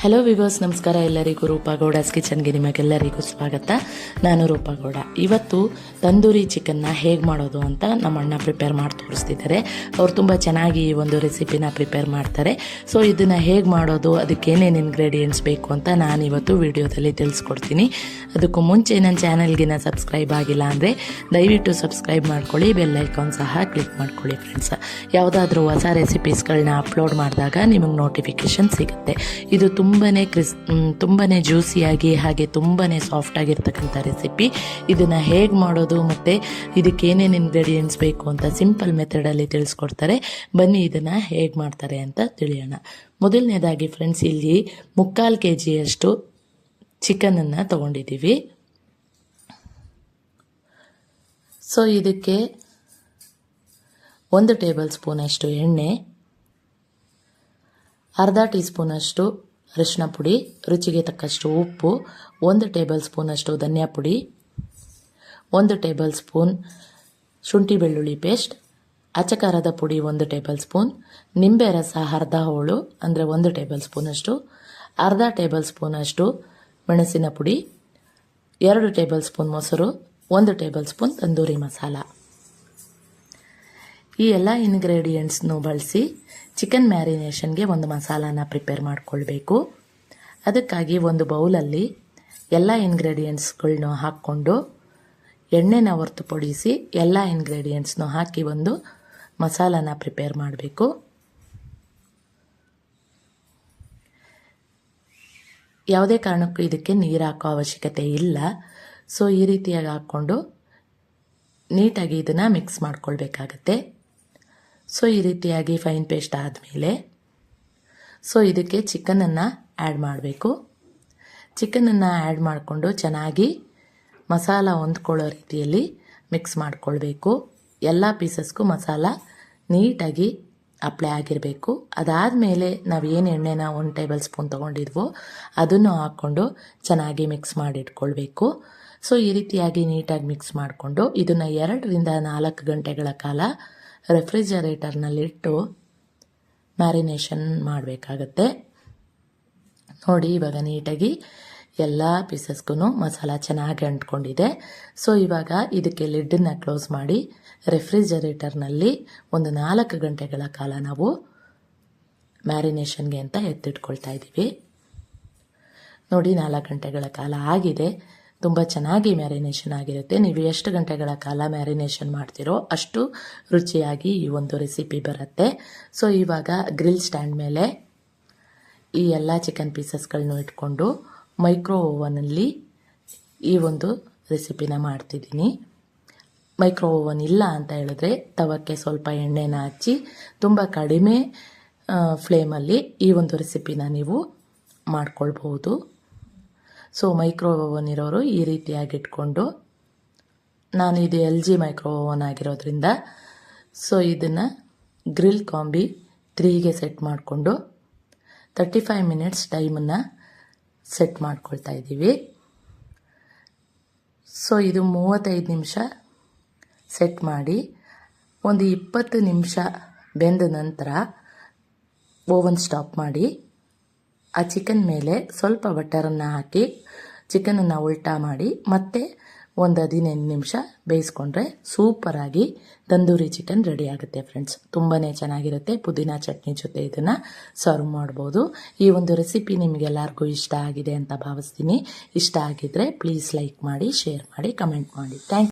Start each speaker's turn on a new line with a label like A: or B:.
A: Hello viewers, ನಮಸ್ಕಾರ ಎಲ್ಲರಿಗೂ. ರೂಪಾಗೌಡಸ್ ಕಿಚನ್ಗೆ ನಿಮಗೆಲ್ಲರಿಗೂ ಸ್ವಾಗತ. ನಾನು ರೂಪಾಗೌಡ. ಇವತ್ತು ತಂದೂರಿ ಚಿಕನ್ನ ಹೇಗೆ ಮಾಡೋದು ಅಂತ ನಮ್ಮ ಅಣ್ಣ ಪ್ರಿಪೇರ್ ಮಾಡಿ ತೋರಿಸ್ತಿದ್ದಾರೆ. ಅವ್ರು ತುಂಬ ಚೆನ್ನಾಗಿ ಈ ಒಂದು ರೆಸಿಪಿನ ಪ್ರಿಪೇರ್ ಮಾಡ್ತಾರೆ. ಸೊ ಇದನ್ನು ಹೇಗೆ ಮಾಡೋದು, ಅದಕ್ಕೆ ಏನೇನು ಇಂಗ್ರೀಡಿಯೆಂಟ್ಸ್ ಬೇಕು ಅಂತ ನಾನಿವತ್ತು ವಿಡಿಯೋದಲ್ಲಿ ತಿಳಿಸ್ಕೊಡ್ತೀನಿ. ಅದಕ್ಕೂ ಮುಂಚೆ ನನ್ನ ಚಾನಲ್ಗಿನ ಸಬ್ಸ್ಕ್ರೈಬ್ ಆಗಿಲ್ಲ ಅಂದರೆ ದಯವಿಟ್ಟು ಸಬ್ಸ್ಕ್ರೈಬ್ ಮಾಡ್ಕೊಳ್ಳಿ, ಬೆಲ್ ಐಕಾನ್ ಸಹ ಕ್ಲಿಕ್ ಮಾಡ್ಕೊಳ್ಳಿ ಫ್ರೆಂಡ್ಸ್. ಯಾವುದಾದ್ರೂ ಹೊಸ ರೆಸಿಪೀಸ್ಗಳನ್ನ ಅಪ್ಲೋಡ್ ಮಾಡಿದಾಗ ನಿಮಗೆ ನೋಟಿಫಿಕೇಷನ್ ಸಿಗುತ್ತೆ. ಇದು ತುಂಬಾ ಜ್ಯೂಸಿಯಾಗಿ ಹಾಗೆ ತುಂಬಾ ಸಾಫ್ಟ್ ಆಗಿರ್ತಕ್ಕಂಥ ರೆಸಿಪಿ. ಇದನ್ನು ಹೇಗೆ ಮಾಡೋದು ಮತ್ತು ಇದಕ್ಕೆ ಏನೇನು ಇಂಗ್ರೀಡಿಯೆಂಟ್ಸ್ ಬೇಕು ಅಂತ ಸಿಂಪಲ್ ಮೆಥಡಲ್ಲಿ ತಿಳಿಸ್ಕೊಡ್ತಾರೆ. ಬನ್ನಿ ಇದನ್ನು ಹೇಗೆ ಮಾಡ್ತಾರೆ ಅಂತ ತಿಳಿಯೋಣ. ಮೊದಲನೇದಾಗಿ ಫ್ರೆಂಡ್ಸ್, ಇಲ್ಲಿ 3/4 kg ಚಿಕನನ್ನು ತೊಗೊಂಡಿದ್ದೀವಿ. ಸೊ ಇದಕ್ಕೆ 1 ಟೇಬಲ್ ಸ್ಪೂನಷ್ಟು ಎಣ್ಣೆ, ಅರ್ಧ ಟೀ ಸ್ಪೂನಷ್ಟು ಅರಿಶಿನ ಪುಡಿ, ರುಚಿಗೆ ತಕ್ಕಷ್ಟು ಉಪ್ಪು, 1 ಟೇಬಲ್ ಸ್ಪೂನಷ್ಟು ಧನಿಯಾ ಪುಡಿ, 1 ಟೇಬಲ್ ಸ್ಪೂನ್ ಶುಂಠಿ ಬೆಳ್ಳುಳ್ಳಿ ಪೇಸ್ಟ್, ಅಚ್ಚಕಾರದ ಪುಡಿ 1 ಟೇಬಲ್ ಸ್ಪೂನ್, ನಿಂಬೆ ರಸ ಅರ್ಧ ಹೋಳು ಅಂದರೆ 1 ಟೇಬಲ್ ಸ್ಪೂನಷ್ಟು, ಅರ್ಧ ಟೇಬಲ್ ಸ್ಪೂನಷ್ಟು ಮೆಣಸಿನ ಪುಡಿ, 2 ಟೇಬಲ್ ಸ್ಪೂನ್ ಮೊಸರು, 1 ಟೇಬಲ್ ಸ್ಪೂನ್ ತಂದೂರಿ ಮಸಾಲ. ಈ ಎಲ್ಲ ಇಂಗ್ರೀಡಿಯೆಂಟ್ಸ್ನು ಬಳಸಿ ಚಿಕನ್ ಮ್ಯಾರಿನೇಷನ್ಗೆ ಒಂದು ಮಸಾಲಾನ ಪ್ರಿಪೇರ್ ಮಾಡಿಕೊಳ್ಬೇಕು. ಅದಕ್ಕಾಗಿ ಒಂದು ಬೌಲಲ್ಲಿ ಎಲ್ಲ ಇಂಗ್ರೀಡಿಯೆಂಟ್ಸ್ಗಳನ್ನೂ ಹಾಕ್ಕೊಂಡು ಎಣ್ಣೆನ ಹೊರತುಪಡಿಸಿ ಎಲ್ಲ ಇಂಗ್ರೀಡಿಯೆಂಟ್ಸ್ನೂ ಹಾಕಿ ಒಂದು ಮಸಾಲಾನ ಪ್ರಿಪೇರ್ ಮಾಡಬೇಕು. ಯಾವುದೇ ಕಾರಣಕ್ಕೂ ಇದಕ್ಕೆ ನೀರು ಹಾಕೋ ಅವಶ್ಯಕತೆ ಇಲ್ಲ. ಸೊ ಈ ರೀತಿಯಾಗಿ ಹಾಕ್ಕೊಂಡು ನೀಟಾಗಿ ಇದನ್ನು ಮಿಕ್ಸ್ ಮಾಡ್ಕೊಳ್ಬೇಕಾಗತ್ತೆ. ಸೊ ಈ ರೀತಿಯಾಗಿ ಫೈನ್ ಪೇಸ್ಟ್ ಆದಮೇಲೆ ಇದಕ್ಕೆ ಚಿಕನನ್ನು ಆ್ಯಡ್ ಮಾಡಬೇಕು. ಚಿಕನನ್ನು ಆ್ಯಡ್ ಮಾಡಿಕೊಂಡು ಚೆನ್ನಾಗಿ ಮಸಾಲ ಹೊಂದ್ಕೊಳ್ಳೋ ರೀತಿಯಲ್ಲಿ ಮಿಕ್ಸ್ ಮಾಡಿಕೊಳ್ಬೇಕು. ಎಲ್ಲ ಪೀಸಸ್ಗೂ ಮಸಾಲ ನೀಟಾಗಿ ಅಪ್ಲೈ ಆಗಿರಬೇಕು. ಅದಾದಮೇಲೆ ನಾವು ಏನು ಎಣ್ಣೆನ 1 ಟೇಬಲ್ ಸ್ಪೂನ್ ತೊಗೊಂಡಿದ್ವೋ ಅದನ್ನು ಹಾಕ್ಕೊಂಡು ಚೆನ್ನಾಗಿ ಮಿಕ್ಸ್ ಮಾಡಿಟ್ಕೊಳ್ಬೇಕು. ಸೊ ಈ ರೀತಿಯಾಗಿ ನೀಟಾಗಿ ಮಿಕ್ಸ್ ಮಾಡಿಕೊಂಡು ಇದನ್ನು 2 ರಿಂದ 4 ಗಂಟೆಗಳ ಕಾಲ ರೆಫ್ರಿಜರೇಟರ್ನಲ್ಲಿಟ್ಟು ಮ್ಯಾರಿನೇಷನ್ ಮಾಡಬೇಕಾಗತ್ತೆ. ನೋಡಿ, ಇವಾಗ ನೀಟಾಗಿ ಎಲ್ಲ ಪೀಸಸ್ಗೂ ಮಸಾಲ ಚೆನ್ನಾಗಿ ಅಂಟ್ಕೊಂಡಿದೆ. ಸೊ ಇವಾಗ ಇದಕ್ಕೆ ಲಿಡ್ಡನ್ನು ಕ್ಲೋಸ್ ಮಾಡಿ ರೆಫ್ರಿಜರೇಟರ್ನಲ್ಲಿ ಒಂದು 4 ಗಂಟೆಗಳ ಕಾಲ ನಾವು ಮ್ಯಾರಿನೇಷನ್ಗೆ ಅಂತ ಎತ್ತಿಟ್ಕೊಳ್ತಾ ಇದ್ದೀವಿ. ನೋಡಿ, 4 ಗಂಟೆಗಳ ಕಾಲ ಆಗಿದೆ. ತುಂಬ ಚೆನ್ನಾಗಿ ಮ್ಯಾರಿನೇಷನ್ ಆಗಿರುತ್ತೆ. ನೀವು ಎಷ್ಟು ಗಂಟೆಗಳ ಕಾಲ ಮ್ಯಾರಿನೇಷನ್ ಮಾಡ್ತೀರೋ ಅಷ್ಟು ರುಚಿಯಾಗಿ ಈ ಒಂದು ರೆಸಿಪಿ ಬರುತ್ತೆ. ಸೊ ಇವಾಗ ಗ್ರಿಲ್ ಸ್ಟ್ಯಾಂಡ್ ಮೇಲೆ ಈ ಎಲ್ಲ ಚಿಕನ್ ಪೀಸಸ್ಗಳನ್ನೂ ಇಟ್ಕೊಂಡು ಮೈಕ್ರೋ ಓವನಲ್ಲಿ ಈ ಒಂದು ರೆಸಿಪಿನ ಮಾಡ್ತಿದ್ದೀನಿ. ಮೈಕ್ರೋ ಓವನ್ ಇಲ್ಲ ಅಂತ ಹೇಳಿದ್ರೆ ತವಕ್ಕೆ ಸ್ವಲ್ಪ ಎಣ್ಣೆನ ಹಚ್ಚಿ ತುಂಬ ಕಡಿಮೆ ಫ್ಲೇಮಲ್ಲಿ ಈ ಒಂದು ರೆಸಿಪಿನ ನೀವು ಮಾಡ್ಕೊಳ್ಬಹುದು. ಸೊ ಮೈಕ್ರೋ ಓವನ್ ಇರೋರು ಈ ರೀತಿಯಾಗಿ ಇಟ್ಕೊಂಡು, ನಾನು ಇದು LG ಮೈಕ್ರೋ ಓವನ್ ಆಗಿರೋದ್ರಿಂದ ಸೊ ಇದನ್ನು ಗ್ರಿಲ್ ಕಾಂಬಿ 3ಗೆ ಸೆಟ್ ಮಾಡಿಕೊಂಡು 35 ಮಿನಿಟ್ಸ್ ಟೈಮನ್ನು ಸೆಟ್ ಮಾಡ್ಕೊಳ್ತಾ ಇದ್ದೀವಿ. ಸೊ ಇದು 35 ನಿಮಿಷ ಸೆಟ್ ಮಾಡಿ ಒಂದು 20 ನಿಮಿಷ ಬೆಂದ ನಂತರ ಓವನ್ ಸ್ಟಾಪ್ ಮಾಡಿ ಆ ಚಿಕನ್ ಮೇಲೆ ಸ್ವಲ್ಪ ಬಟರನ್ನು ಹಾಕಿ ಚಿಕನನ್ನು ಉಲ್ಟಾ ಮಾಡಿ ಮತ್ತೆ ಒಂದು 15 ನಿಮಿಷ ಬೇಯಿಸ್ಕೊಂಡ್ರೆ ಸೂಪರಾಗಿ ತಂದೂರಿ ಚಿಕನ್ ರೆಡಿ ಆಗುತ್ತೆ ಫ್ರೆಂಡ್ಸ್. ತುಂಬಾ ಚೆನ್ನಾಗಿರುತ್ತೆ. ಪುದೀನ ಚಟ್ನಿ ಜೊತೆ ಇದನ್ನು ಸರ್ವ್ ಮಾಡ್ಬೋದು. ಈ ಒಂದು ರೆಸಿಪಿ ನಿಮಗೆಲ್ಲರಿಗೂ ಇಷ್ಟ ಆಗಿದೆ ಅಂತ ಭಾವಿಸ್ತೀನಿ. ಇಷ್ಟ ಆಗಿದ್ದರೆ ಪ್ಲೀಸ್ ಲೈಕ್ ಮಾಡಿ, ಶೇರ್ ಮಾಡಿ, ಕಮೆಂಟ್ ಮಾಡಿ. Thank you.